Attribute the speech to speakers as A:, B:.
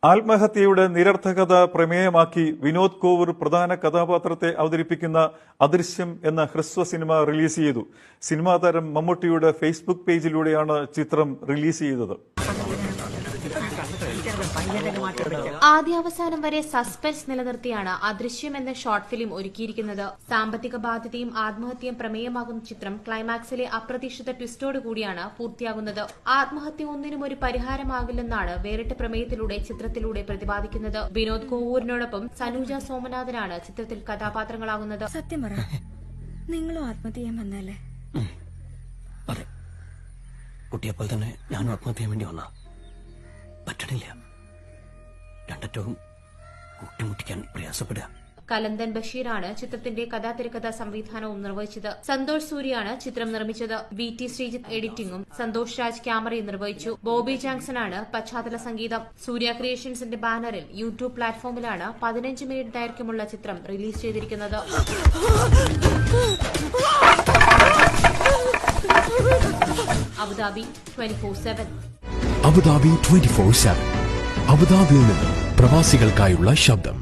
A: ആത്മഹത്യയുടെ നിരർത്ഥകത പ്രമേയമാക്കി വിനോദ് കോവൂർ പ്രധാന കഥാപാത്രത്തെ അവതരിപ്പിക്കുന്ന അദൃശ്യം എന്ന ഹ്രസ്വ സിനിമ റിലീസ് ചെയ്തു. സിനിമാ താരം മമ്മൂട്ടിയുടെ ഫേസ്ബുക്ക് പേജിലൂടെയാണ് ചിത്രം റിലീസ് ചെയ്തത്.
B: ആദ്യാവസാനം വരെ സസ്പെൻസ് നിലനിർത്തിയാണ് അദൃശ്യം എന്ന ഷോർട്ട് ഫിലിം ഒരുക്കിയിരിക്കുന്നത്. സാമ്പത്തിക ബാധ്യതയും ആത്മഹത്യയും പ്രമേയമാകുന്ന ചിത്രം ക്ലൈമാക്സിലെ അപ്രതീക്ഷിത ട്വിസ്റ്റോടുകൂടിയാണ് പൂർത്തിയാകുന്നത്. ആത്മഹത്യ ഒന്നിനും ഒരു പരിഹാരമാകില്ലെന്നാണ് വേറിട്ട പ്രമേയത്തിലൂടെ ചിത്രത്തിലൂടെ പ്രതിപാദിക്കുന്നത്. വിനോദ് കോവൂരിനോടൊപ്പം സനൂജ സോമനാഥനാണ് ചിത്രത്തിൽ കഥാപാത്രങ്ങളാകുന്നത്.
C: സത്യം പറ, നിങ്ങളും ആത്മഹത്യ ചെയ്യാൻ വന്നല്ലേ?
D: അതെ, കുട്ടിയെപ്പോൾ തന്നെ ഞാനും ആത്മഹത്യ ചെയ്യാൻ വേണ്ടി വന്ന പറ്റണില്ല. രണ്ടറ്റവും കൂട്ടിമുട്ടിക്കാൻ പ്രയാസപ്പെടുക.
B: കലന്തൻ ബഷീറാണ് ചിത്രത്തിന്റെ കഥാതിരക്കഥ സംവിധാനവും നിർവഹിച്ചത്. സന്തോഷ് സൂര്യയാണ് ചിത്രം നിർമ്മിച്ചത്. VT ശ്രീജിത്ത് എഡിറ്റിംഗും സന്തോഷ് രാജ് ക്യാമറയും നിർവഹിച്ചു. ബോബി ജാങ്സനാണ് പശ്ചാത്തല സംഗീതം. സൂര്യ ക്രിയേഷൻസിന്റെ ബാനറിൽ യൂട്യൂബ് പ്ലാറ്റ്ഫോമിലാണ് 15 മിനിറ്റ് ദൈർഘ്യമുള്ള ചിത്രം റിലീസ് ചെയ്തിരിക്കുന്നത്. അബുദാബി 24/7.
E: അബുദാബി 24/7. അബുദാബിയിൽ നിന്ന് പ്രവാസികൾക്കായുള്ള ശബ്ദം.